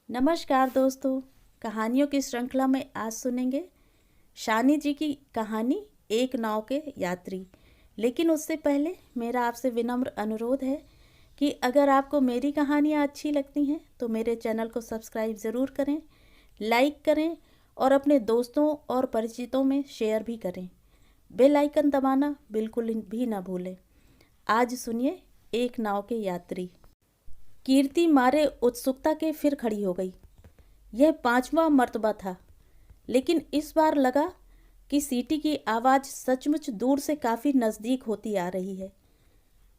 नमस्कार दोस्तों। कहानियों की श्रृंखला में आज सुनेंगे शानी जी की कहानी एक नाव के यात्री। लेकिन उससे पहले मेरा आपसे विनम्र अनुरोध है कि अगर आपको मेरी कहानियाँ अच्छी लगती हैं तो मेरे चैनल को सब्सक्राइब ज़रूर करें, लाइक करें और अपने दोस्तों और परिचितों में शेयर भी करें। बेल आइकन दबाना बिल्कुल भी ना भूलें। आज सुनिए एक नाव के यात्री। कीर्ति मारे उत्सुकता के फिर खड़ी हो गई। यह 5वां मर्तबा था, लेकिन इस बार लगा कि सीटी की आवाज़ सचमुच दूर से काफ़ी नज़दीक होती आ रही है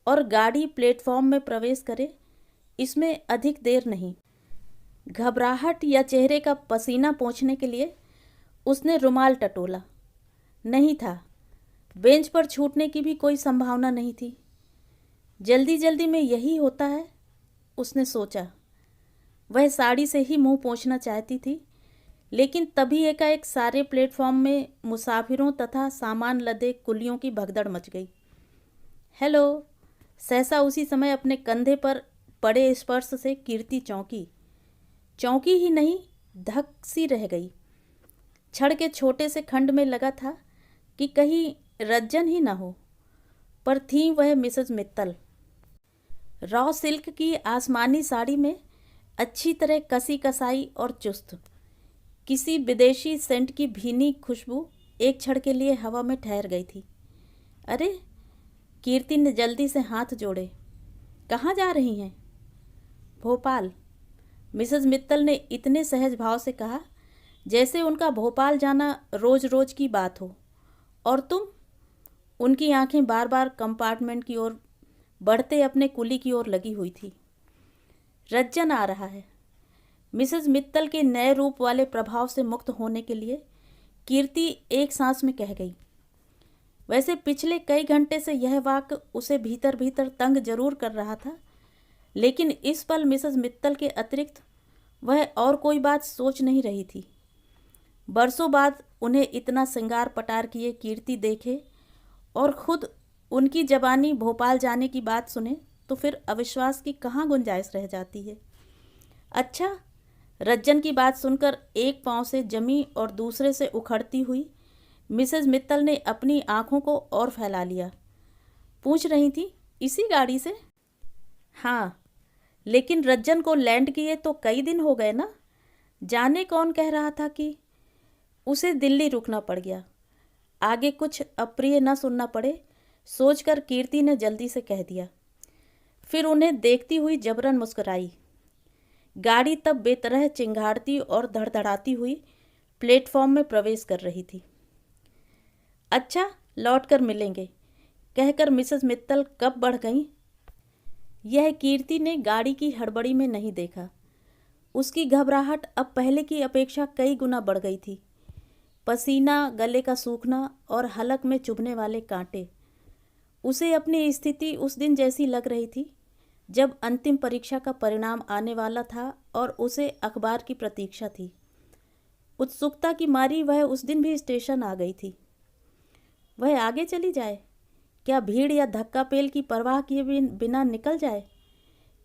और गाड़ी प्लेटफॉर्म में प्रवेश करे इसमें अधिक देर नहीं। घबराहट या चेहरे का पसीना पोंछने के लिए उसने रुमाल टटोला। नहीं था, बेंच पर छूटने की भी कोई संभावना नहीं थी। जल्दी जल्दी में यही होता है, उसने सोचा। वह साड़ी से ही मुंह पोंछना चाहती थी, लेकिन तभी एकाएक सारे प्लेटफॉर्म में मुसाफिरों तथा सामान लदे कुलियों की भगदड़ मच गई। हेलो। सहसा उसी समय अपने कंधे पर पड़े स्पर्श से कीर्ति चौंकी ही नहीं, धक सी रह गई। छड़ के छोटे से खंड में लगा था कि कहीं रज्जन ही ना हो, पर थी वह मिसेज मित्तल। रॉ सिल्क की आसमानी साड़ी में अच्छी तरह कसी कसाई और चुस्त। किसी विदेशी सेंट की भीनी खुशबू एक क्षण के लिए हवा में ठहर गई थी। अरे, कीर्ति ने जल्दी से हाथ जोड़े। कहाँ जा रही हैं? भोपाल, मिसेज मित्तल ने इतने सहज भाव से कहा जैसे उनका भोपाल जाना रोज रोज की बात हो। और तुम? उनकी आंखें बार बार कंपार्टमेंट की ओर बढ़ते अपने कुली की ओर लगी हुई थी। रज्जन आ रहा है। मिसेज मित्तल के नए रूप वाले प्रभाव से मुक्त होने के लिए कीर्ति एक सांस में कह गई। वैसे पिछले कई घंटे से यह वाक्य उसे भीतर भीतर तंग जरूर कर रहा था, लेकिन इस पल मिसेज मित्तल के अतिरिक्त वह और कोई बात सोच नहीं रही थी। बरसों बाद उन्हें इतना श्रृंगार पटार किए कीर्ति देखे और खुद उनकी जबानी भोपाल जाने की बात सुने तो फिर अविश्वास की कहाँ गुंजाइश रह जाती है। अच्छा, रज्जन की बात सुनकर एक पांव से जमी और दूसरे से उखड़ती हुई मिसेज मित्तल ने अपनी आंखों को और फैला लिया। पूछ रही थी, इसी गाड़ी से? हाँ, लेकिन रज्जन को लैंड किए तो कई दिन हो गए ना। जाने कौन कह रहा था कि उसे दिल्ली रुकना पड़ गया। आगे कुछ अप्रिय न सुनना पड़े सोचकर कीर्ति ने जल्दी से कह दिया। फिर उन्हें देखती हुई जबरन मुस्कुराई। गाड़ी तब बेतरह चिंगाड़ती और धड़धड़ाती हुई प्लेटफॉर्म में प्रवेश कर रही थी। अच्छा, लौटकर मिलेंगे, कहकर मिसेज मित्तल कब बढ़ गईं। यह कीर्ति ने गाड़ी की हड़बड़ी में नहीं देखा। उसकी घबराहट अब पहले की अपेक्षा कई गुना बढ़ गई थी। पसीना, गले का सूखना और हलक में चुभने वाले कांटे। उसे अपनी स्थिति उस दिन जैसी लग रही थी जब अंतिम परीक्षा का परिणाम आने वाला था और उसे अखबार की प्रतीक्षा थी। उत्सुकता की मारी वह उस दिन भी स्टेशन आ गई थी। वह आगे चली जाए, क्या भीड़ या धक्का पेल की परवाह किए बिना निकल जाए?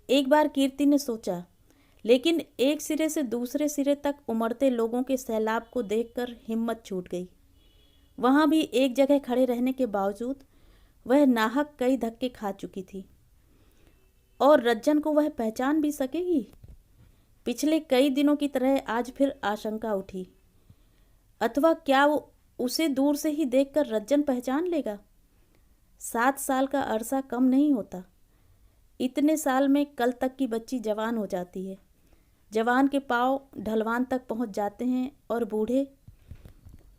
एक बार कीर्ति ने सोचा, लेकिन एक सिरे से दूसरे सिरे तक उमड़ते लोगों के सैलाब को देखकर हिम्मत छूट गई। वहाँ भी एक जगह खड़े रहने के बावजूद वह नाहक कई धक्के खा चुकी थी। और रज्जन को वह पहचान भी सकेगी? पिछले कई दिनों की तरह आज फिर आशंका उठी। अथवा क्या वो उसे दूर से ही देखकर रज्जन पहचान लेगा? 7 साल का अरसा कम नहीं होता। इतने साल में कल तक की बच्ची जवान हो जाती है। जवान के पांव ढलवान तक पहुंच जाते हैं और बूढ़े।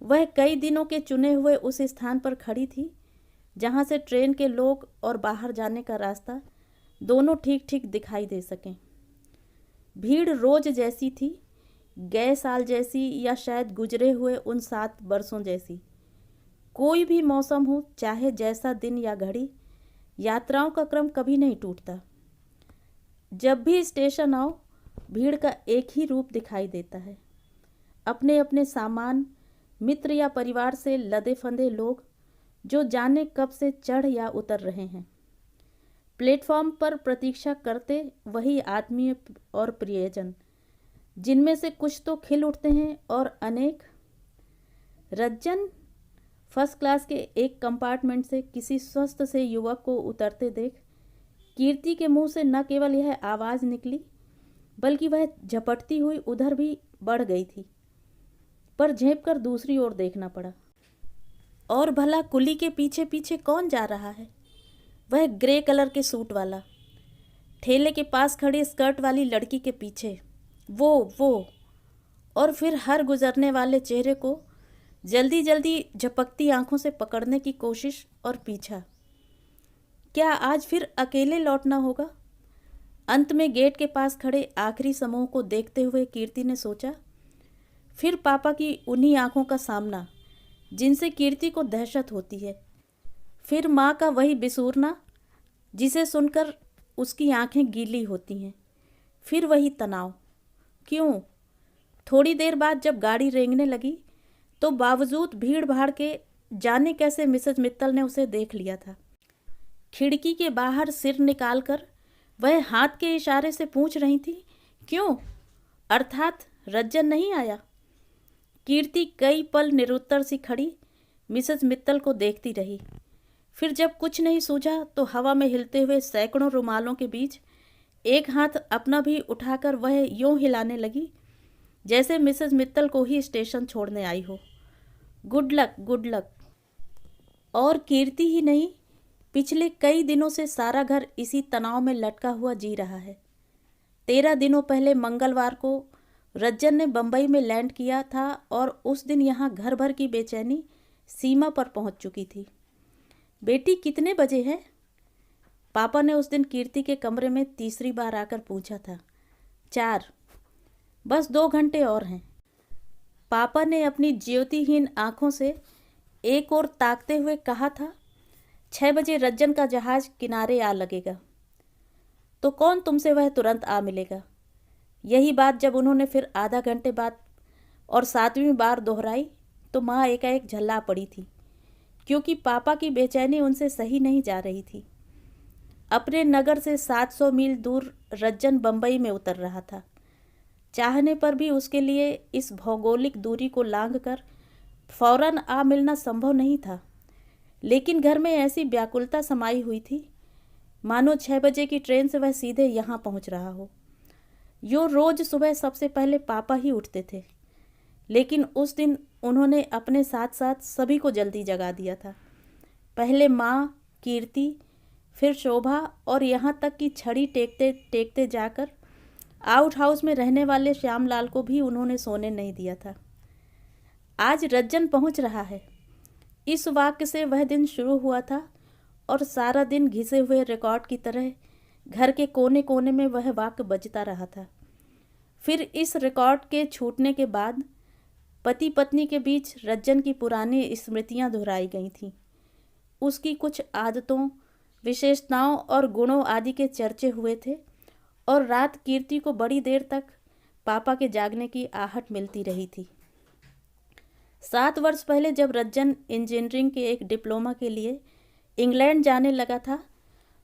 वह कई दिनों के चुने हुए उस स्थान पर खड़ी थी जहां से ट्रेन के लोग और बाहर जाने का रास्ता दोनों ठीक ठीक दिखाई दे सकें। भीड़ रोज जैसी थी, गए साल जैसी, या शायद गुजरे हुए उन 7 बरसों जैसी। कोई भी मौसम हो, चाहे जैसा दिन या घड़ी, यात्राओं का क्रम कभी नहीं टूटता। जब भी स्टेशन आओ, भीड़ का एक ही रूप दिखाई देता है। अपने अपने सामान, मित्र या परिवार से लदे फंदे लोग जो जाने कब से चढ़ या उतर रहे हैं। प्लेटफॉर्म पर प्रतीक्षा करते वही आत्मीय और प्रियजन जिनमें से कुछ तो खिल उठते हैं और अनेक। रज्जन फर्स्ट क्लास के एक कंपार्टमेंट से किसी स्वस्थ से युवक को उतरते देख कीर्ति के मुंह से न केवल यह आवाज़ निकली, बल्कि वह झपटती हुई उधर भी बढ़ गई थी, पर झेप कर दूसरी ओर देखना पड़ा। और भला कुली के पीछे पीछे कौन जा रहा है? वह ग्रे कलर के सूट वाला, ठेले के पास खड़ी स्कर्ट वाली लड़की के पीछे। वो और फिर हर गुजरने वाले चेहरे को जल्दी जल्दी झपकती आंखों से पकड़ने की कोशिश और पीछा। क्या आज फिर अकेले लौटना होगा? अंत में गेट के पास खड़े आखिरी समूह को देखते हुए कीर्ति ने सोचा। फिर पापा की उन्हीं आंखों का सामना जिनसे कीर्ति को दहशत होती है। फिर माँ का वही बिसूरना जिसे सुनकर उसकी आंखें गीली होती हैं। फिर वही तनाव। क्यों? थोड़ी देर बाद जब गाड़ी रेंगने लगी तो बावजूद भीड़ भाड़ के जाने कैसे मिसेज मित्तल ने उसे देख लिया था। खिड़की के बाहर सिर निकालकर वह हाथ के इशारे से पूछ रही थी, क्यों? अर्थात रज्जन नहीं आया। कीर्ति कई पल निरुत्तर सी खड़ी मिसेज मित्तल को देखती रही। फिर जब कुछ नहीं सूझा तो हवा में हिलते हुए सैकड़ों रुमालों के बीच एक हाथ अपना भी उठाकर वह यूं हिलाने लगी जैसे मिसेज मित्तल को ही स्टेशन छोड़ने आई हो। Good luck, good luck. और कीर्ति ही नहीं, पिछले कई दिनों से सारा घर इसी तनाव में लटका हुआ जी रहा है। 13 दिनों पहले मंगलवार को रज्जन ने बंबई में लैंड किया था और उस दिन यहाँ घर भर की बेचैनी सीमा पर पहुँच चुकी थी। बेटी कितने बजे हैं? पापा ने उस दिन कीर्ति के कमरे में तीसरी बार आकर पूछा था। 4। बस 2 घंटे और हैं। पापा ने अपनी ज्योतिहीन आंखों से एक ओर ताकते हुए कहा था। 6 बजे रज्जन का जहाज किनारे आ लगेगा, तो कौन तुमसे वह तुरंत आ मिलेगा? यही बात जब उन्होंने फिर आधा घंटे बाद और 7वीं बार दोहराई तो माँ एकाएक झल्ला पड़ी थी, क्योंकि पापा की बेचैनी उनसे सही नहीं जा रही थी। अपने नगर से 700 मील दूर रज्जन बंबई में उतर रहा था। चाहने पर भी उसके लिए इस भौगोलिक दूरी को लांघकर फौरन आ मिलना संभव नहीं था। लेकिन घर में ऐसी व्याकुलता समाई हुई थी मानो 6 बजे की ट्रेन से वह सीधे यहाँ पहुँच रहा हो। यूँ रोज सुबह सबसे पहले पापा ही उठते थे, लेकिन उस दिन उन्होंने अपने साथ साथ सभी को जल्दी जगा दिया था। पहले माँ, कीर्ति, फिर शोभा और यहाँ तक कि छड़ी टेकते टेकते जाकर आउट हाउस में रहने वाले श्यामलाल को भी उन्होंने सोने नहीं दिया था। आज रज्जन पहुँच रहा है, इस वाक्य से वह दिन शुरू हुआ था और सारा दिन घिसे हुए रिकॉर्ड की तरह घर के कोने कोने में वह वाक्य बजता रहा था। फिर इस रिकॉर्ड के छूटने के बाद पति पत्नी के बीच रज्जन की पुरानी स्मृतियां दोहराई गई थीं। उसकी कुछ आदतों, विशेषताओं और गुणों आदि के चर्चे हुए थे और रात कीर्ति को बड़ी देर तक पापा के जागने की आहट मिलती रही थी। 7 वर्ष पहले जब रज्जन इंजीनियरिंग के एक डिप्लोमा के लिए इंग्लैंड जाने लगा था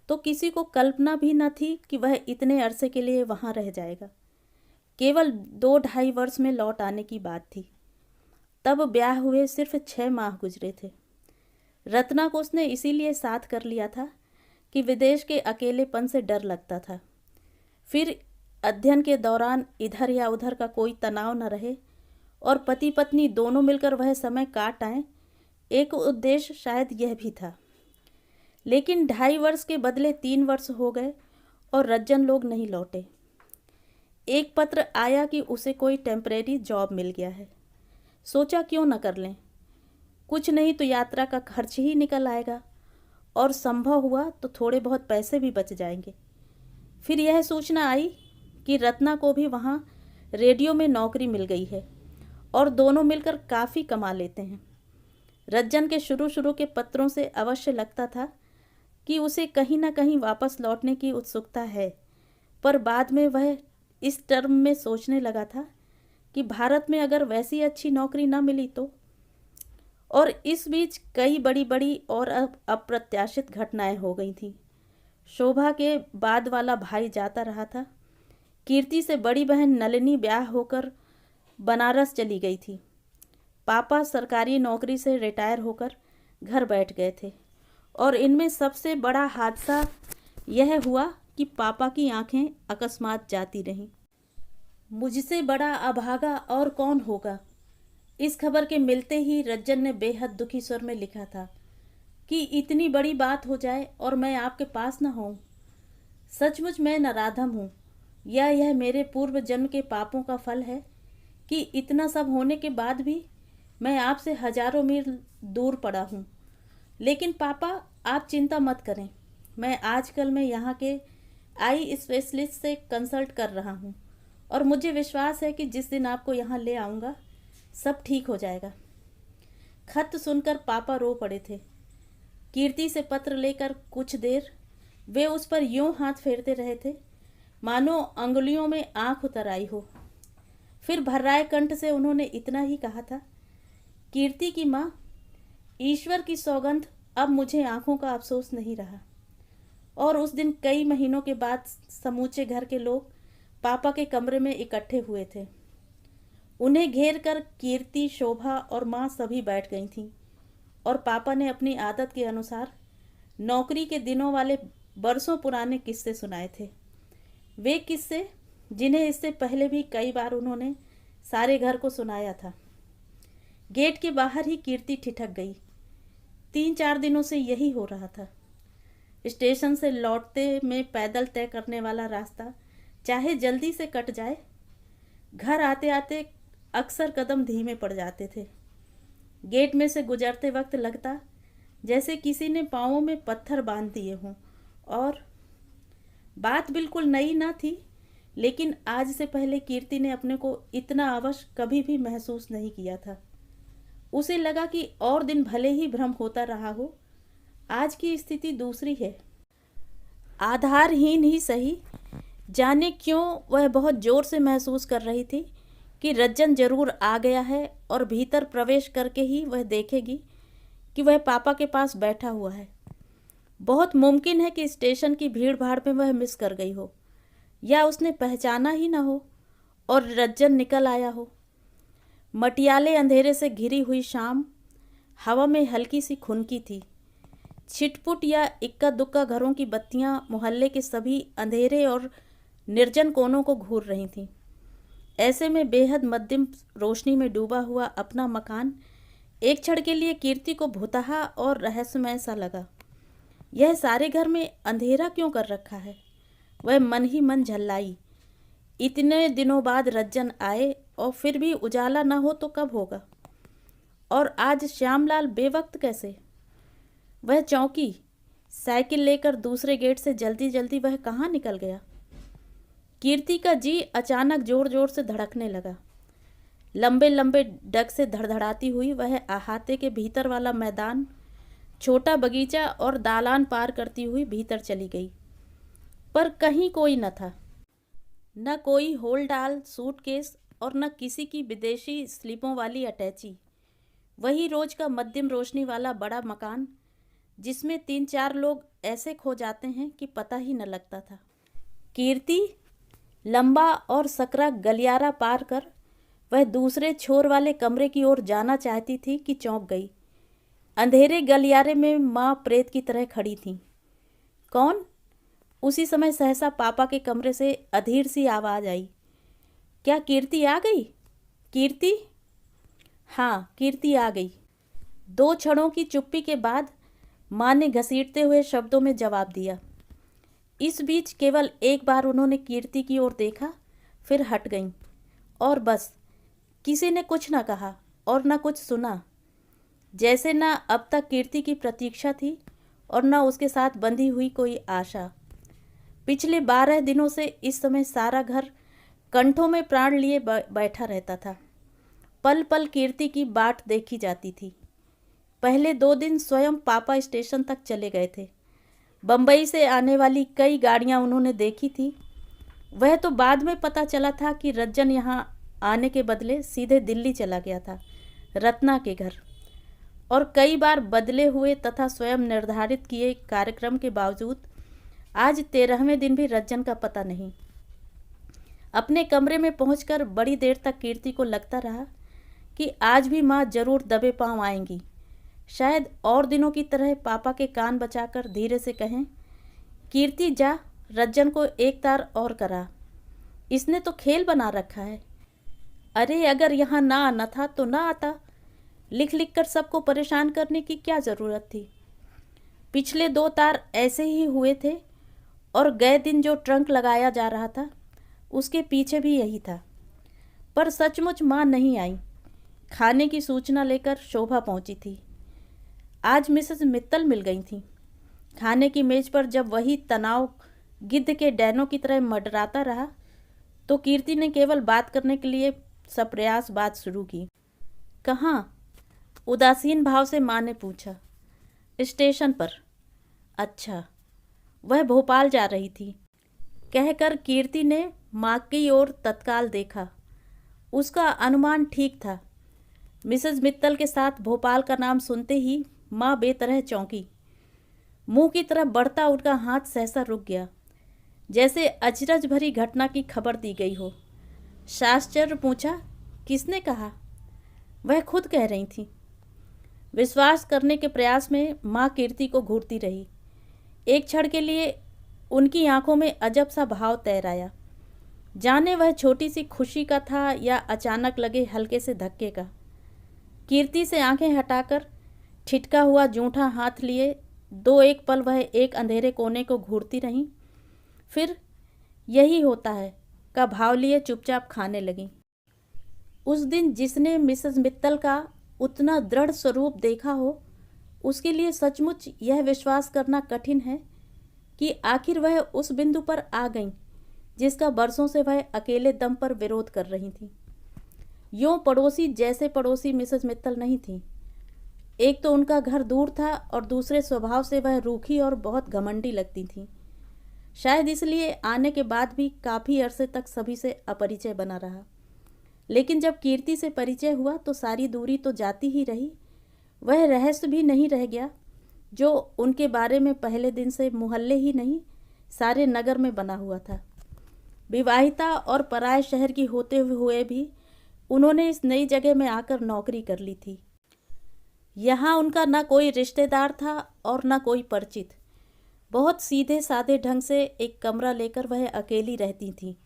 तो किसी को कल्पना भी न थी कि वह इतने अरसे के लिए वहाँ रह जाएगा। केवल 2-2.5 वर्ष में लौट आने की बात थी। तब ब्याह हुए सिर्फ 6 माह गुजरे थे। रत्ना को उसने इसीलिए साथ कर लिया था कि विदेश के अकेलेपन से डर लगता था। फिर अध्ययन के दौरान इधर या उधर का कोई तनाव न रहे और पति पत्नी दोनों मिलकर वह समय काट आएं, एक उद्देश्य शायद यह भी था। लेकिन 2.5 वर्ष के बदले 3 वर्ष हो गए और रज्जन लोग नहीं लौटे। एक पत्र आया कि उसे कोई टेम्परेरी जॉब मिल गया है। सोचा क्यों न कर लें, कुछ नहीं तो यात्रा का खर्च ही निकल आएगा और संभव हुआ तो थोड़े बहुत पैसे भी बच जाएंगे। फिर यह सूचना आई कि रत्ना को भी वहाँ रेडियो में नौकरी मिल गई है और दोनों मिलकर काफ़ी कमा लेते हैं। रज्जन के शुरू के पत्रों से अवश्य लगता था कि उसे कहीं ना कहीं वापस लौटने की उत्सुकता है, पर बाद में वह इस टर्म में सोचने लगा था कि भारत में अगर वैसी अच्छी नौकरी न मिली तो। और इस बीच कई बड़ी बड़ी और अप्रत्याशित घटनाएं हो गई थीं। शोभा के बाद वाला भाई जाता रहा था, कीर्ति से बड़ी बहन नलिनी ब्याह होकर बनारस चली गई थी। पापा सरकारी नौकरी से रिटायर होकर घर बैठ गए थे और इनमें सबसे बड़ा हादसा यह हुआ कि पापा की आंखें अकस्मात जाती रहीं। मुझसे बड़ा अभागा और कौन होगा। इस खबर के मिलते ही रज्जन ने बेहद दुखी स्वर में लिखा था कि इतनी बड़ी बात हो जाए और मैं आपके पास न होऊं। सचमुच मैं नराधम हूँ, या यह मेरे पूर्व जन्म के पापों का फल है कि इतना सब होने के बाद भी मैं आपसे हजारों मील दूर पड़ा हूँ। लेकिन पापा, आप चिंता मत करें। मैं आजकल में यहाँ के आई स्पेशलिस्ट से कंसल्ट कर रहा हूँ और मुझे विश्वास है कि जिस दिन आपको यहाँ ले आऊँगा सब ठीक हो जाएगा। खत सुनकर पापा रो पड़े थे। कीर्ति से पत्र लेकर कुछ देर वे उस पर यूं हाथ फेरते रहे थे मानो अंगुलियों में आंख उतर आई हो। फिर भर्राए कंठ से उन्होंने इतना ही कहा था, कीर्ति की माँ, ईश्वर की सौगंध, अब मुझे आंखों का अफसोस नहीं रहा। और उस दिन कई महीनों के बाद समूचे घर के लोग पापा के कमरे में इकट्ठे हुए थे। उन्हें घेर कर कीर्ति, शोभा और माँ सभी बैठ गई थीं और पापा ने अपनी आदत के अनुसार नौकरी के दिनों वाले बरसों पुराने किस्से सुनाए थे। वे किस्से जिन्हें इससे पहले भी कई बार उन्होंने सारे घर को सुनाया था। गेट के बाहर ही कीर्ति ठिठक गई। 3-4 दिनों से यही हो रहा था। स्टेशन से लौटते में पैदल तय करने वाला रास्ता चाहे जल्दी से कट जाए, घर आते आते अक्सर कदम धीमे पड़ जाते थे। गेट में से गुजरते वक्त लगता जैसे किसी ने पाँवों में पत्थर बांध दिए हों। और बात बिल्कुल नई ना थी, लेकिन आज से पहले कीर्ति ने अपने को इतना अवश्य कभी भी महसूस नहीं किया था। उसे लगा कि और दिन भले ही भ्रम होता रहा हो, आज की स्थिति दूसरी है। आधारहीन ही सही, जाने क्यों वह बहुत जोर से महसूस कर रही थी कि रज्जन जरूर आ गया है और भीतर प्रवेश करके ही वह देखेगी कि वह पापा के पास बैठा हुआ है। बहुत मुमकिन है कि स्टेशन की भीड़ भाड़ में वह मिस कर गई हो, या उसने पहचाना ही ना हो और रज्जन निकल आया हो। मटियाले अंधेरे से घिरी हुई शाम, हवा में हल्की सी खुनकी थी। छिटपुट या इक्का दुक्का घरों की बत्तियां मोहल्ले के सभी अंधेरे और निर्जन कोनों को घूर रही थीं। ऐसे में बेहद मध्यम रोशनी में डूबा हुआ अपना मकान एक क्षण के लिए कीर्ति को भुतहा और रहस्यमय सा लगा। यह सारे घर में अंधेरा क्यों कर रखा है? वह मन ही मन झल्लाई। इतने दिनों बाद रज्जन आए और फिर भी उजाला न हो तो कब होगा? और आज श्यामलाल बेवक्त कैसे? वह चौंकी। साइकिल लेकर दूसरे गेट से जल्दी जल्दी वह कहाँ निकल गया? कीर्ति का जी अचानक जोर जोर से धड़कने लगा। लंबे लंबे डग से धड़धड़ाती हुई वह अहाते के भीतर वाला मैदान, छोटा बगीचा और दालान पार करती हुई भीतर चली गई। पर कहीं कोई न था। न कोई होलडाल सूटकेस और न किसी की विदेशी स्लिपों वाली अटैची। वही रोज का मध्यम रोशनी वाला बड़ा मकान, जिसमें 3-4 लोग ऐसे खो जाते हैं कि पता ही न लगता था। कीर्ति लंबा और सकरा गलियारा पार कर वह दूसरे छोर वाले कमरे की ओर जाना चाहती थी कि चौंक गई। अंधेरे गलियारे में माँ प्रेत की तरह खड़ी थी। कौन? उसी समय सहसा पापा के कमरे से अधीर सी आवाज़ आई। क्या कीर्ति आ गई? कीर्ति? हाँ, कीर्ति आ गई। 2 क्षणों की चुप्पी के बाद माँ ने घसीटते हुए शब्दों में जवाब दिया। इस बीच केवल एक बार उन्होंने कीर्ति की ओर देखा, फिर हट गईं और बस। किसी ने कुछ न कहा और न कुछ सुना, जैसे न अब तक कीर्ति की प्रतीक्षा थी और न उसके साथ बंधी हुई कोई आशा। पिछले 12 दिनों से इस समय सारा घर कंठों में प्राण लिए बैठा रहता था। पल पल कीर्ति की बाट देखी जाती थी। पहले 2 दिन स्वयं पापा स्टेशन तक चले गए थे। बम्बई से आने वाली कई गाड़ियां उन्होंने देखी थी। वह तो बाद में पता चला था कि रज्जन यहाँ आने के बदले सीधे दिल्ली चला गया था, रत्ना के घर। और कई बार बदले हुए तथा स्वयं निर्धारित किए कार्यक्रम के बावजूद आज 13वें दिन भी रज्जन का पता नहीं। अपने कमरे में पहुंचकर बड़ी देर तक कीर्ति को लगता रहा कि आज भी माँ जरूर दबे पांव आएंगी। शायद और दिनों की तरह पापा के कान बचाकर धीरे से कहें, कीर्ति जा, रज्जन को एक तार और करा, इसने तो खेल बना रखा है। अरे अगर यहाँ ना आना था तो ना आता, लिख लिख कर सबको परेशान करने की क्या ज़रूरत थी। पिछले 2 तार ऐसे ही हुए थे और गए दिन जो ट्रंक लगाया जा रहा था उसके पीछे भी यही था। पर सचमुच माँ नहीं आई। खाने की सूचना लेकर शोभा पहुंची थी। आज मिसेस मित्तल मिल गई थी। खाने की मेज पर जब वही तनाव गिद्ध के डैनों की तरह मंडराता रहा तो कीर्ति ने केवल बात करने के लिए सप्रयास बात शुरू की। कहाँ? उदासीन भाव से माँ ने पूछा। स्टेशन पर। अच्छा। वह भोपाल जा रही थी, कहकर कीर्ति ने माँ की ओर तत्काल देखा। उसका अनुमान ठीक था। मिसेस मित्तल के साथ भोपाल का नाम सुनते ही माँ बेतरह चौंकी। मुंह की तरफ बढ़ता उनका हाथ सहसा रुक गया, जैसे अचरज भरी घटना की खबर दी गई हो। साश्चर्य पूछा, किसने कहा? वह खुद कह रही थी। विश्वास करने के प्रयास में माँ कीर्ति को घूरती रही। एक क्षण के लिए उनकी आंखों में अजब सा भाव तैराया, जाने वह छोटी सी खुशी का था या अचानक लगे हल्के से धक्के का। कीर्ति से आंखें हटाकर ठिठका हुआ जूठा हाथ लिए 2-1 पल वह एक अंधेरे कोने को घूरती रहीं। फिर यही होता है का भाव लिए चुपचाप खाने लगी। उस दिन जिसने मिसेस मित्तल का उतना दृढ़ स्वरूप देखा हो, उसके लिए सचमुच यह विश्वास करना कठिन है कि आखिर वह उस बिंदु पर आ गईं जिसका बरसों से वह अकेले दम पर विरोध कर रही थी। यूँ पड़ोसी जैसे पड़ोसी मिसेस मित्तल नहीं थी। एक तो उनका घर दूर था और दूसरे स्वभाव से वह रूखी और बहुत घमंडी लगती थी। शायद इसलिए आने के बाद भी काफ़ी अरसे तक सभी से अपरिचय बना रहा। लेकिन जब कीर्ति से परिचय हुआ तो सारी दूरी तो जाती ही रही, वह रहस्य भी नहीं रह गया जो उनके बारे में पहले दिन से मोहल्ले ही नहीं सारे नगर में बना हुआ था। विवाहिता और पराये शहर की होते हुए भी उन्होंने इस नई जगह में आकर नौकरी कर ली थी। यहाँ उनका न कोई रिश्तेदार था और न कोई परिचित। बहुत सीधे साधे ढंग से एक कमरा लेकर वह अकेली रहती थी।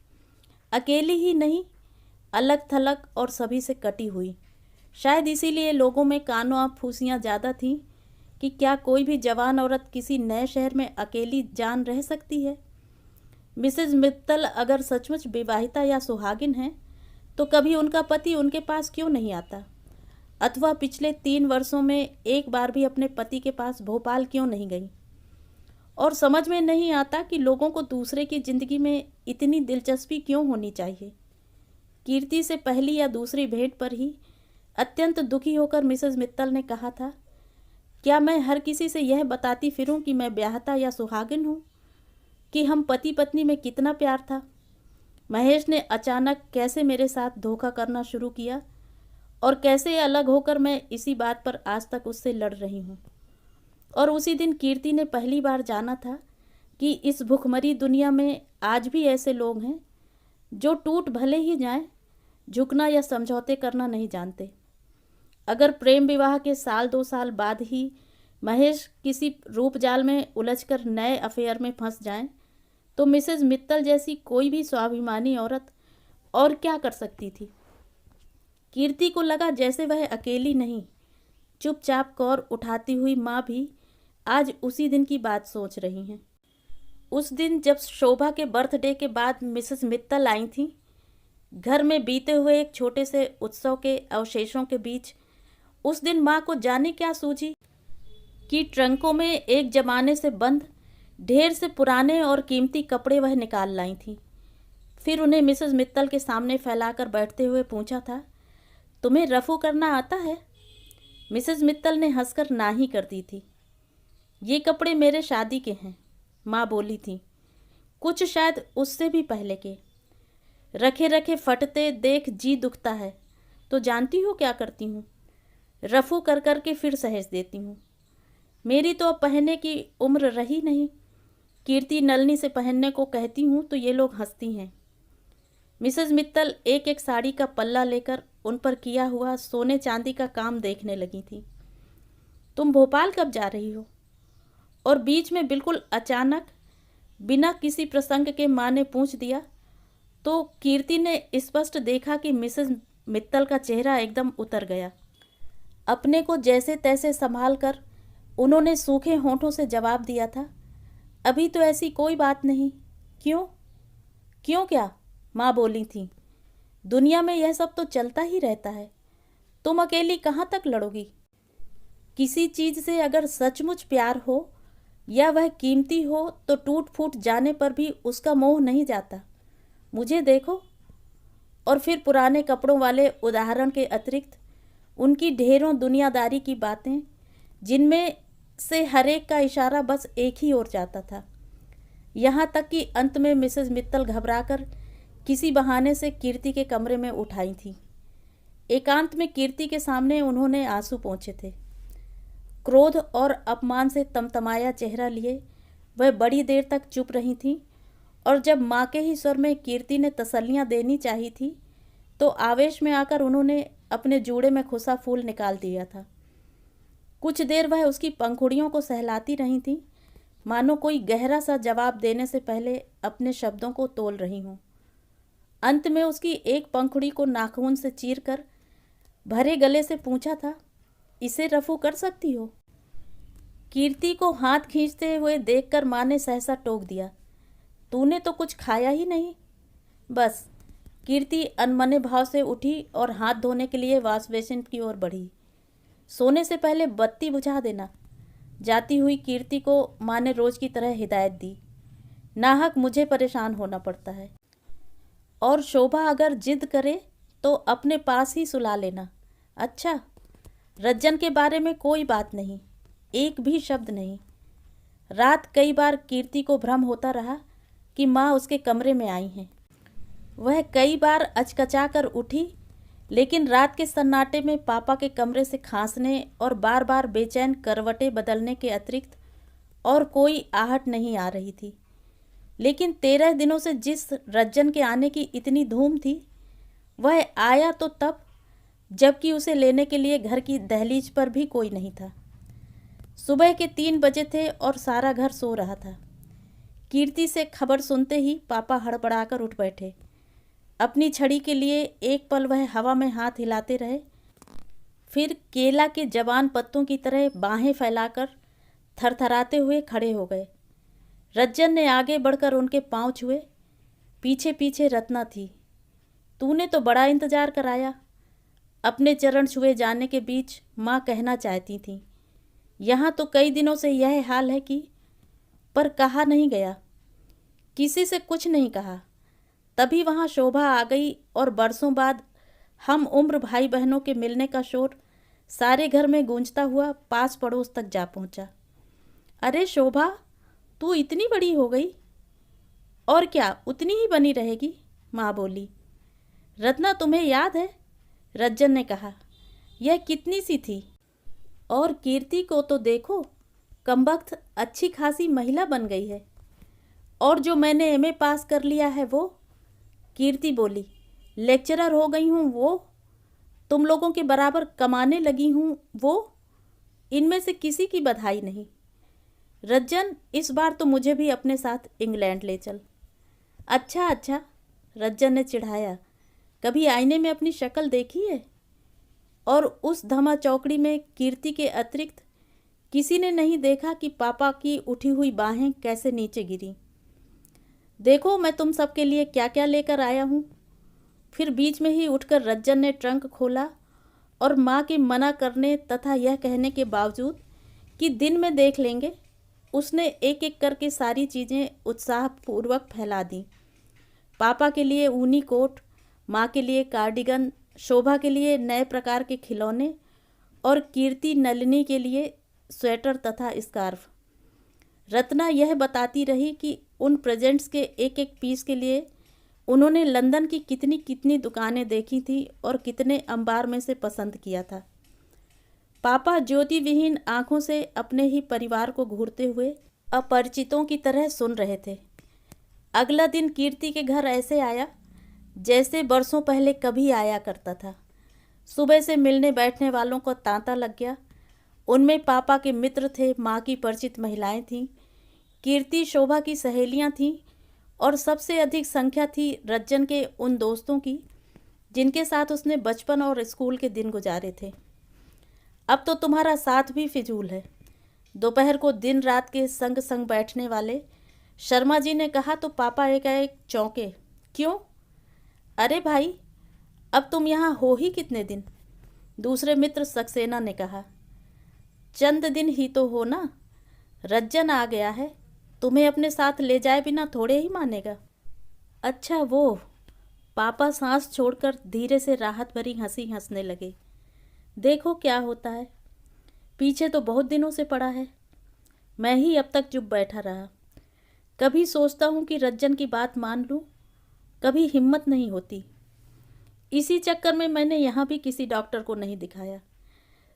अकेली ही नहीं, अलग थलग और सभी से कटी हुई। शायद इसीलिए लोगों में कानों फूसियाँ ज़्यादा थीं कि क्या कोई भी जवान औरत किसी नए शहर में अकेली जान रह सकती है। मिसेस मित्तल अगर सचमुच विवाहिता या सुहागिन हैं तो कभी उनका पति उनके पास क्यों नहीं आता, अथवा पिछले 3 वर्षों में एक बार भी अपने पति के पास भोपाल क्यों नहीं गई। और समझ में नहीं आता कि लोगों को दूसरे की ज़िंदगी में इतनी दिलचस्पी क्यों होनी चाहिए। कीर्ति से पहली या दूसरी भेंट पर ही अत्यंत दुखी होकर मिसेस मित्तल ने कहा था, क्या मैं हर किसी से यह बताती फिरूं कि मैं ब्याहता या सुहागिन हूँ, कि हम पति पत्नी में कितना प्यार था। महेश ने अचानक कैसे मेरे साथ धोखा करना शुरू किया और कैसे अलग होकर मैं इसी बात पर आज तक उससे लड़ रही हूँ। और उसी दिन कीर्ति ने पहली बार जाना था कि इस भुखमरी दुनिया में आज भी ऐसे लोग हैं जो टूट भले ही जाएं, झुकना या समझौते करना नहीं जानते। अगर प्रेम विवाह के 1-2 साल बाद ही महेश किसी रूप जाल में उलझकर नए अफेयर में फंस जाएं, तो मिसेस मित्तल जैसी कोई भी स्वाभिमानी औरत और क्या कर सकती थी। कीर्ति को लगा जैसे वह अकेली नहीं, चुपचाप कौर उठाती हुई माँ भी आज उसी दिन की बात सोच रही हैं। उस दिन जब शोभा के बर्थडे के बाद मिसेस मित्तल आई थीं, घर में बीते हुए एक छोटे से उत्सव के अवशेषों के बीच उस दिन माँ को जाने क्या सूझी कि ट्रंकों में एक जमाने से बंद ढेर से पुराने और कीमती कपड़े वह निकाल लाई थी। फिर उन्हें मिसेस मित्तल के सामने फैलाकर बैठते हुए पूछा था, तुम्हें रफू करना आता है? मिसेस मित्तल ने हंसकर ना ही कर दी थी। ये कपड़े मेरे शादी के हैं, माँ बोली थी, कुछ शायद उससे भी पहले के। रखे रखे फटते देख जी दुखता है, तो जानती हो क्या करती हूँ, रफू कर कर के फिर सहेज देती हूँ। मेरी तो अब पहनने की उम्र रही नहीं। कीर्ति नलनी से पहनने को कहती हूँ तो ये लोग हंसती हैं। मिसेस मित्तल एक एक साड़ी का पल्ला लेकर उन पर किया हुआ सोने चांदी का काम देखने लगी थी। तुम भोपाल कब जा रही हो? और बीच में बिल्कुल अचानक बिना किसी प्रसंग के माँ ने पूछ दिया तो कीर्ति ने स्पष्ट देखा कि मिसेस मित्तल का चेहरा एकदम उतर गया। अपने को जैसे तैसे संभाल कर उन्होंने सूखे होंठों से जवाब दिया था, अभी तो ऐसी कोई बात नहीं। क्यों? क्यों क्या? माँ बोली थी, दुनिया में यह सब तो चलता ही रहता है, तुम अकेली कहाँ तक लड़ोगी? किसी चीज़ से अगर सचमुच प्यार हो या वह कीमती हो तो टूट फूट जाने पर भी उसका मोह नहीं जाता। मुझे देखो। और फिर पुराने कपड़ों वाले उदाहरण के अतिरिक्त उनकी ढेरों दुनियादारी की बातें, जिनमें से हर एक का इशारा बस एक ही ओर जाता था। यहाँ तक कि अंत में मिसेस मित्तल घबराकर किसी बहाने से कीर्ति के कमरे में उठाई थी। एकांत में कीर्ति के सामने उन्होंने आंसू पोंछे थे। क्रोध और अपमान से तमतमाया चेहरा लिए वह बड़ी देर तक चुप रही थीं और जब माँ के ही स्वर में कीर्ति ने तसल्लियाँ देनी चाहिए थी तो आवेश में आकर उन्होंने अपने जूड़े में खुसा फूल निकाल दिया था। कुछ देर वह उसकी पंखुड़ियों को सहलाती रही थी, मानो कोई गहरा सा जवाब देने से पहले अपने शब्दों को तोल रही हूँ। अंत में उसकी एक पंखुड़ी को नाखून से चीरकर भरे गले से पूछा था, इसे रफू कर सकती हो? कीर्ति को हाथ खींचते हुए देखकर माँ ने सहसा टोक दिया, तूने तो कुछ खाया ही नहीं। बस। कीर्ति अनमने भाव से उठी और हाथ धोने के लिए वॉश बेसिन की ओर बढ़ी। सोने से पहले बत्ती बुझा देना। जाती हुई कीर्ति को माँ ने रोज की तरह हिदायत दी। नाहक मुझे परेशान होना पड़ता है। और शोभा अगर जिद करे तो अपने पास ही सुला लेना। अच्छा, रज्जन के बारे में कोई बात नहीं, एक भी शब्द नहीं। रात कई बार कीर्ति को भ्रम होता रहा कि माँ उसके कमरे में आई हैं। वह कई बार अचकचा कर उठी, लेकिन रात के सन्नाटे में पापा के कमरे से खांसने और बार बार बेचैन करवटें बदलने के अतिरिक्त और कोई आहट नहीं आ रही थी। लेकिन 13 दिनों से जिस रज्जन के आने की इतनी धूम थी, वह आया तो तब जबकि उसे लेने के लिए घर की दहलीज पर भी कोई नहीं था। सुबह के 3 बजे थे और सारा घर सो रहा था। कीर्ति से खबर सुनते ही पापा हड़बड़ाकर उठ बैठे। अपनी छड़ी के लिए एक पल वह हवा में हाथ हिलाते रहे, फिर केला के जवान पत्तों की तरह बाहें फैलाकर थरथराते हुए खड़े हो गए। रज्जन ने आगे बढ़कर उनके पांव छुए। पीछे पीछे रत्ना थी। तूने तो बड़ा इंतजार कराया। अपने चरण छुए जाने के बीच माँ कहना चाहती थी, यहाँ तो कई दिनों से यह हाल है कि, पर कहा नहीं गया। किसी से कुछ नहीं कहा। तभी वहाँ शोभा आ गई और बरसों बाद हम उम्र भाई बहनों के मिलने का शोर सारे घर में गूंजता हुआ पास पड़ोस तक जा पहुँचा। अरे शोभा, तू इतनी बड़ी हो गई। और क्या, उतनी ही बनी रहेगी, माँ बोली। रत्ना तुम्हें याद है? रज्जन ने कहा। यह कितनी सी थी। और कीर्ति को तो देखो, कमबख्त अच्छी खासी महिला बन गई है। और जो मैंने एमए पास कर लिया है वो, कीर्ति बोली, लेक्चरर हो गई हूँ वो, तुम लोगों के बराबर कमाने लगी हूँ वो, इनमें से किसी की बधाई नहीं। रज्जन, इस बार तो मुझे भी अपने साथ इंग्लैंड ले चल। अच्छा अच्छा, रज्जन ने चिढ़ाया, कभी आईने में अपनी शक्ल देखी है? और उस धमा चौकड़ी में कीर्ति के अतिरिक्त किसी ने नहीं देखा कि पापा की उठी हुई बाहें कैसे नीचे गिरी। देखो मैं तुम सबके लिए क्या क्या लेकर आया हूँ। फिर बीच में ही उठकर रज्जन ने ट्रंक खोला और माँ के मना करने तथा यह कहने के बावजूद कि दिन में देख लेंगे, उसने एक एक करके सारी चीज़ें उत्साहपूर्वक फैला दी। पापा के लिए ऊनी कोट, माँ के लिए कार्डिगन, शोभा के लिए नए प्रकार के खिलौने और कीर्ति नलिनी के लिए स्वेटर तथा स्कार्फ। रत्ना यह बताती रही कि उन प्रेजेंट्स के एक एक पीस के लिए उन्होंने लंदन की कितनी कितनी दुकानें देखी थी और कितने अंबार में से पसंद किया था। पापा ज्योति विहीन आंखों से अपने ही परिवार को घूरते हुए अपरिचितों की तरह सुन रहे थे। अगला दिन कीर्ति के घर ऐसे आया जैसे बरसों पहले कभी आया करता था। सुबह से मिलने बैठने वालों को तांता लग गया। उनमें पापा के मित्र थे, माँ की परिचित महिलाएं थीं, कीर्ति शोभा की सहेलियां थीं और सबसे अधिक संख्या थी रज्जन के उन दोस्तों की जिनके साथ उसने बचपन और स्कूल के दिन गुजारे थे। अब तो तुम्हारा साथ भी फिजूल है, दोपहर को दिन रात के संग संग बैठने वाले शर्मा जी ने कहा तो पापा एकाएक चौंके। क्यों? अरे भाई, अब तुम यहाँ हो ही कितने दिन? दूसरे मित्र सक्सेना ने कहा। चंद दिन ही तो हो ना, रज्जन आ गया है, तुम्हें अपने साथ ले जाए बिना थोड़े ही मानेगा। अच्छा वो, पापा सांस छोड़कर धीरे से राहत भरी हंसी हंसने लगे। देखो क्या होता है, पीछे तो बहुत दिनों से पड़ा है, मैं ही अब तक चुप बैठा रहा। कभी सोचता हूँ कि रज्जन की बात मान लूँ, कभी हिम्मत नहीं होती। इसी चक्कर में मैंने यहाँ भी किसी डॉक्टर को नहीं दिखाया।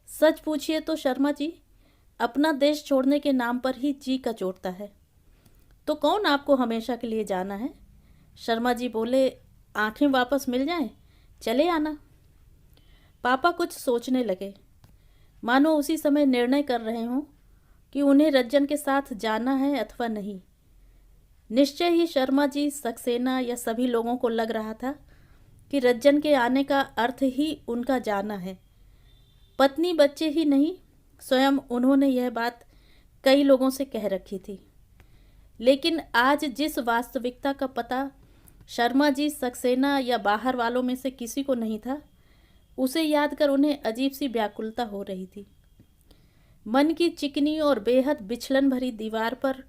सच पूछिए तो शर्मा जी, अपना देश छोड़ने के नाम पर ही जी का चोटता है। तो कौन आपको हमेशा के लिए जाना है? शर्मा जी बोले, आंखें वापस मिल जाएं, चले आना। पापा कुछ सोचने लगे, मानो उसी समय निर्णय कर रहे हों कि उन्हें रज्जन के साथ जाना है अथवा नहीं। निश्चय ही शर्मा जी, सक्सेना या सभी लोगों को लग रहा था कि रज्जन के आने का अर्थ ही उनका जाना है। पत्नी बच्चे ही नहीं, स्वयं उन्होंने यह बात कई लोगों से कह रखी थी। लेकिन आज जिस वास्तविकता का पता शर्मा जी, सक्सेना या बाहर वालों में से किसी को नहीं था, उसे याद कर उन्हें अजीब सी व्याकुलता हो रही थी। मन की चिकनी और बेहद बिछलन भरी दीवार पर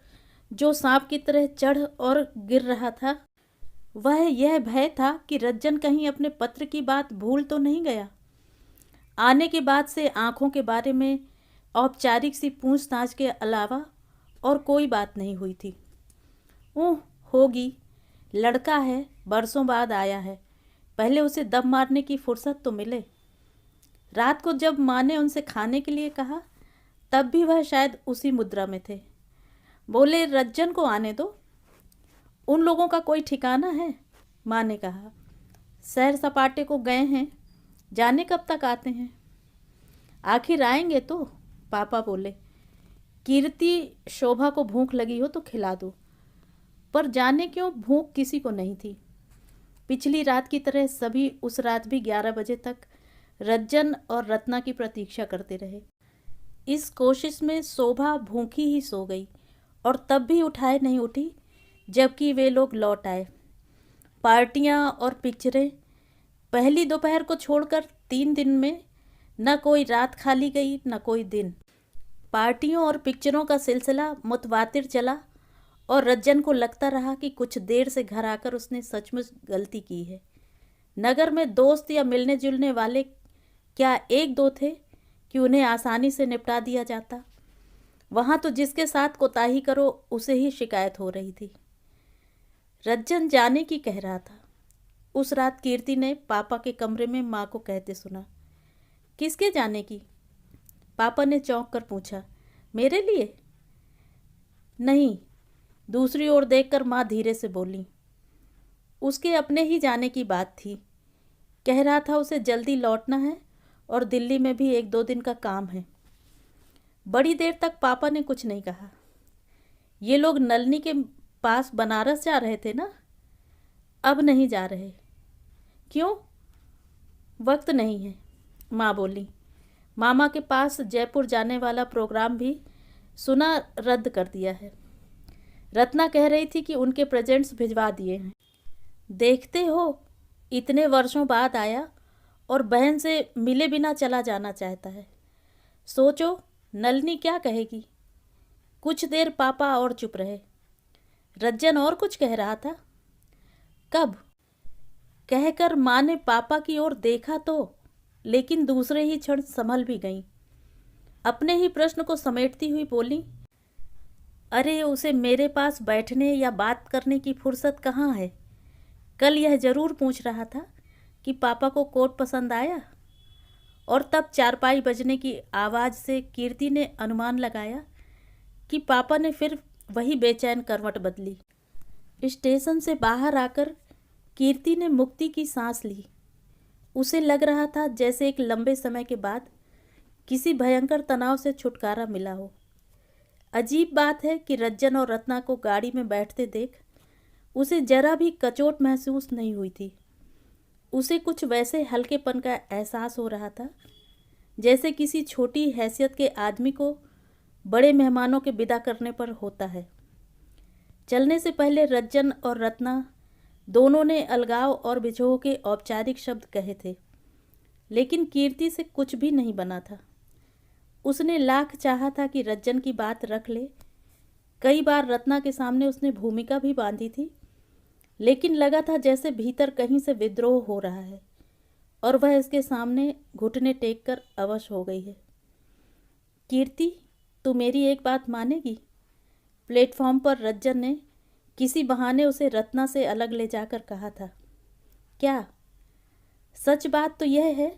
जो सांप की तरह चढ़ और गिर रहा था, वह यह भय था कि रज्जन कहीं अपने पत्र की बात भूल तो नहीं गया। आने के बाद से आंखों के बारे में औपचारिक सी पूछताछ के अलावा और कोई बात नहीं हुई थी। होगी, लड़का है, बरसों बाद आया है, पहले उसे दम मारने की फुर्सत तो मिले। रात को जब माँ ने उनसे खाने के लिए कहा, तब भी वह शायद उसी मुद्रा में थे। बोले, रज्जन को आने दो, उन लोगों का कोई ठिकाना है? माँ ने कहा, सैर सपाटे को गए हैं, जाने कब तक आते हैं। आखिर आएंगे तो, पापा बोले। कीर्ति शोभा को भूख लगी हो तो खिला दो। पर जाने क्यों भूख किसी को नहीं थी। पिछली रात की तरह सभी उस रात भी 11 बजे तक रज्जन और रत्ना की प्रतीक्षा करते रहे। इस कोशिश में शोभा भूखी ही सो गई और तब भी उठाए नहीं उठी जबकि वे लोग लौट आए। पार्टियां और पिक्चरें, पहली दोपहर को छोड़कर 3 दिन में न कोई रात खाली गई न कोई दिन। पार्टियों और पिक्चरों का सिलसिला मुतवातिर चला और रज्जन को लगता रहा कि कुछ देर से घर आकर उसने सचमुच गलती की है। नगर में दोस्त या मिलने जुलने वाले क्या एक दो थे कि उन्हें आसानी से निपटा दिया जाता। वहाँ तो जिसके साथ कोताही करो उसे ही शिकायत हो रही थी। रज्जन जाने की कह रहा था। उस रात कीर्ति ने पापा के कमरे में माँ को कहते सुना। किसके जाने की? पापा ने चौंक कर पूछा। मेरे लिए? नहीं, दूसरी ओर देखकर माँ धीरे से बोली। उसके अपने ही जाने की बात थी। कह रहा था उसे जल्दी लौटना है और दिल्ली में भी 1-2 दिन का काम है। बड़ी देर तक पापा ने कुछ नहीं कहा। ये लोग नलनी के पास बनारस जा रहे थे ना? अब नहीं जा रहे। क्यों? वक्त नहीं है, माँ बोली। मामा के पास जयपुर जाने वाला प्रोग्राम भी सुना रद्द कर दिया है। रत्ना कह रही थी कि उनके प्रेजेंट्स भिजवा दिए हैं। देखते हो, इतने वर्षों बाद आया और बहन से मिले बिना चला जाना चाहता है। सोचो नलनी क्या कहेगी। कुछ देर पापा और चुप रहे। रज्जन और कुछ कह रहा था। कब? कहकर माँ ने पापा की ओर देखा तो, लेकिन दूसरे ही क्षण संभल भी गई। अपने ही प्रश्न को समेटती हुई बोली, अरे उसे मेरे पास बैठने या बात करने की फुर्सत कहाँ है। कल यह जरूर पूछ रहा था कि पापा को कोट पसंद आया, और तब चारपाई बजने की आवाज़ से कीर्ति ने अनुमान लगाया कि पापा ने फिर वही बेचैन करवट बदली। स्टेशन से बाहर आकर कीर्ति ने मुक्ति की सांस ली। उसे लग रहा था जैसे एक लंबे समय के बाद किसी भयंकर तनाव से छुटकारा मिला हो। अजीब बात है कि रज्जन और रत्ना को गाड़ी में बैठते देख उसे जरा भी कचोट महसूस नहीं हुई थी। उसे कुछ वैसे हल्केपन का एहसास हो रहा था जैसे किसी छोटी हैसियत के आदमी को बड़े मेहमानों के विदा करने पर होता है। चलने से पहले रज्जन और रत्ना दोनों ने अलगाव और बिछोह के औपचारिक शब्द कहे थे, लेकिन कीर्ति से कुछ भी नहीं बना था। उसने लाख चाहा था कि रज्जन की बात रख ले। कई बार रत्ना के सामने उसने भूमिका भी बांधी थी, लेकिन लगा था जैसे भीतर कहीं से विद्रोह हो रहा है और वह इसके सामने घुटने टेक कर अवश हो गई है। कीर्ति, तू मेरी एक बात मानेगी? प्लेटफॉर्म पर रज्जन ने किसी बहाने उसे रत्ना से अलग ले जाकर कहा था। क्या? सच बात तो यह है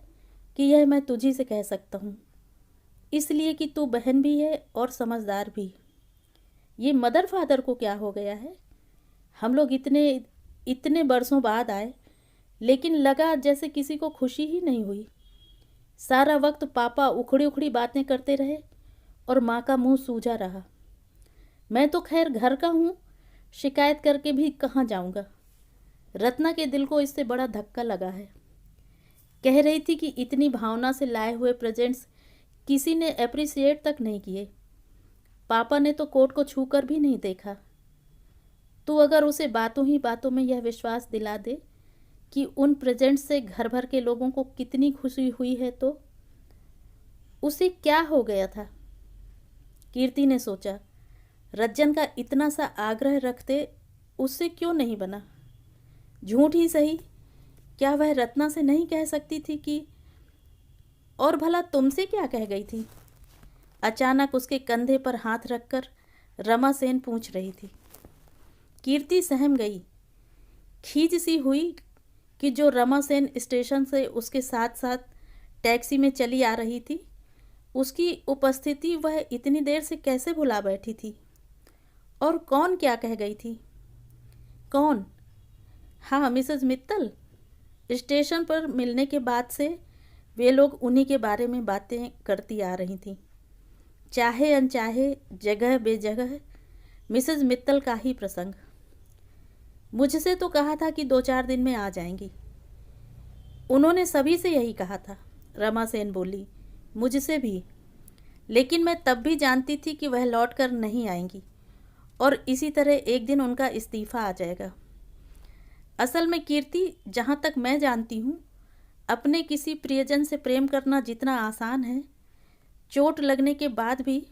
कि यह मैं तुझी से कह सकता हूँ, इसलिए कि तू बहन भी है और समझदार भी। ये मदर फादर को क्या हो गया है? हम लोग इतने बरसों बाद आए, लेकिन लगा जैसे किसी को खुशी ही नहीं हुई। सारा वक्त पापा उखड़ी उखड़ी बातें करते रहे और माँ का मुंह सूजा रहा। मैं तो खैर घर का हूँ, शिकायत करके भी कहाँ जाऊँगा। रत्ना के दिल को इससे बड़ा धक्का लगा है। कह रही थी कि इतनी भावना से लाए हुए प्रेजेंट्स किसी ने अप्रिसिएट तक नहीं किए। पापा ने तो कोट को छूकर भी नहीं देखा। तू अगर उसे बातों ही बातों में यह विश्वास दिला दे कि उन प्रेजेंट्स से घर भर के लोगों को कितनी खुशी हुई है तो उसे क्या हो गया था? कीर्ति ने सोचा, रज्जन का इतना सा आग्रह रखते उससे क्यों नहीं बना? झूठ ही सही, क्या वह रत्ना से नहीं कह सकती थी कि? और भला तुमसे क्या कह गई थी? अचानक उसके कंधे पर हाथ रखकर रमा सेन पूछ रही थी। कीर्ति सहम गई। खीज सी हुई कि जो रमा सेन स्टेशन से उसके साथ साथ टैक्सी में चली आ रही थी, उसकी उपस्थिति वह इतनी देर से कैसे भुला बैठी थी। और कौन क्या कह गई थी? कौन? हाँ, मिसेस मित्तल। स्टेशन पर मिलने के बाद से वे लोग उन्हीं के बारे में बातें करती आ रही थीं। चाहे अनचाहे, जगह बेजगह मिसेस मित्तल का ही प्रसंग। मुझसे तो कहा था कि 2-4 दिन में आ जाएंगी। उन्होंने सभी से यही कहा था, रमा सेन बोली। मुझसे भी, लेकिन मैं तब भी जानती थी कि वह लौट कर नहीं आएंगी और इसी तरह एक दिन उनका इस्तीफा आ जाएगा। असल में कीर्ति, जहाँ तक मैं जानती हूँ, अपने किसी प्रियजन से प्रेम करना जितना आसान है, चोट लगने के बाद भी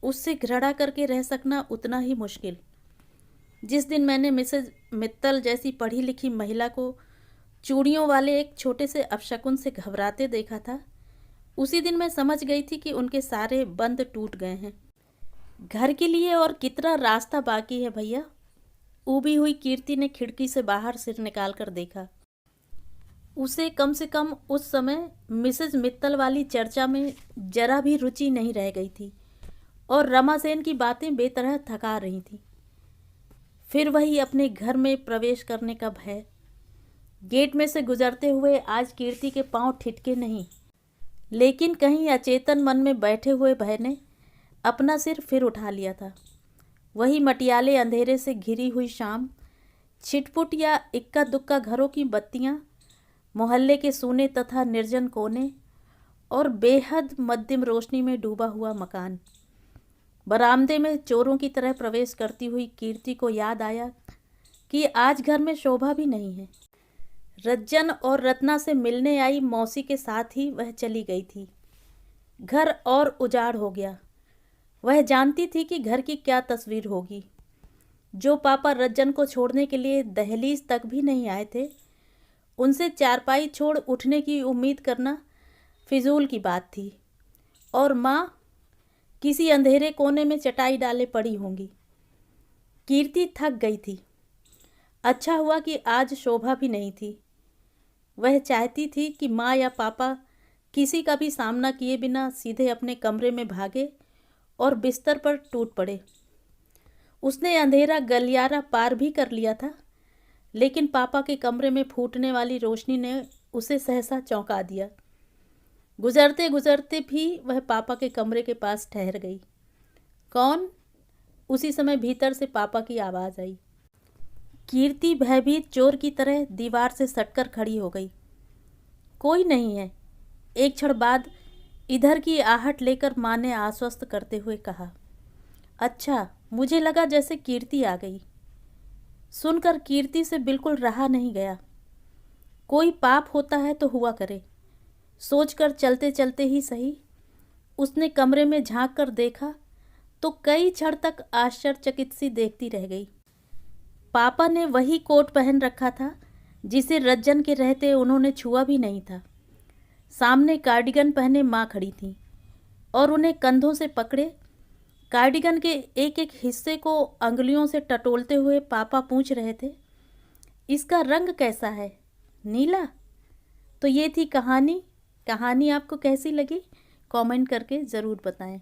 उससे घृणा करके रह सकना उतना ही मुश्किल। जिस दिन मैंने मिसेस मित्तल जैसी पढ़ी लिखी महिला को चूड़ियों वाले एक छोटे से अपशकुन से घबराते देखा था, उसी दिन मैं समझ गई थी कि उनके सारे बंध टूट गए हैं। घर के लिए और कितना रास्ता बाकी है भैया? ऊबी हुई कीर्ति ने खिड़की से बाहर सिर निकाल कर देखा। उसे कम से कम उस समय मिसेस मित्तल वाली चर्चा में जरा भी रुचि नहीं रह गई थी और रमा सेन की बातें बेतरह थका रही थीं। फिर वही अपने घर में प्रवेश करने का भय। गेट में से गुजरते हुए आज कीर्ति के पांव ठिठके नहीं, लेकिन कहीं अचेतन मन में बैठे हुए भय ने अपना सिर फिर उठा लिया था। वही मटियाले अंधेरे से घिरी हुई शाम, छिटपुट या इक्का दुक्का घरों की बत्तियां, मोहल्ले के सूने तथा निर्जन कोने और बेहद मध्यम रोशनी में डूबा हुआ मकान। बरामदे में चोरों की तरह प्रवेश करती हुई कीर्ति को याद आया कि आज घर में शोभा भी नहीं है। रज्जन और रत्ना से मिलने आई मौसी के साथ ही वह चली गई थी। घर और उजाड़ हो गया। वह जानती थी कि घर की क्या तस्वीर होगी। जो पापा रज्जन को छोड़ने के लिए दहलीज तक भी नहीं आए थे, उनसे चारपाई छोड़ उठने की उम्मीद करना फिजूल की बात थी। और माँ किसी अंधेरे कोने में चटाई डाले पड़ी होंगी। कीर्ति थक गई थी। अच्छा हुआ कि आज शोभा भी नहीं थी। वह चाहती थी कि माँ या पापा किसी का भी सामना किए बिना सीधे अपने कमरे में भागे और बिस्तर पर टूट पड़े। उसने अंधेरा गलियारा पार भी कर लिया था, लेकिन पापा के कमरे में फूटने वाली रोशनी ने उसे सहसा चौंका दिया। गुजरते गुजरते भी वह पापा के कमरे के पास ठहर गई। कौन? उसी समय भीतर से पापा की आवाज़ आई। कीर्ति भयभीत चोर की तरह दीवार से सटकर खड़ी हो गई। कोई नहीं है। एक क्षण बाद इधर की आहट लेकर माँ ने आश्वस्त करते हुए कहा। अच्छा, मुझे लगा जैसे कीर्ति आ गई। सुनकर कीर्ति से बिल्कुल रहा नहीं गया। कोई पाप होता है तो हुआ करे, सोचकर चलते चलते ही सही उसने कमरे में झांक कर देखा तो कई क्षण तक आश्चर्यचकित सी देखती रह गई। पापा ने वही कोट पहन रखा था जिसे रज्जन के रहते उन्होंने छुआ भी नहीं था। सामने कार्डिगन पहने माँ खड़ी थी और उन्हें कंधों से पकड़े कार्डिगन के एक एक हिस्से को अंगुलियों से टटोलते हुए पापा पूछ रहे थे, इसका रंग कैसा है? नीला? तो ये थी कहानी। कहानी आपको कैसी लगी कमेंट करके ज़रूर बताएं।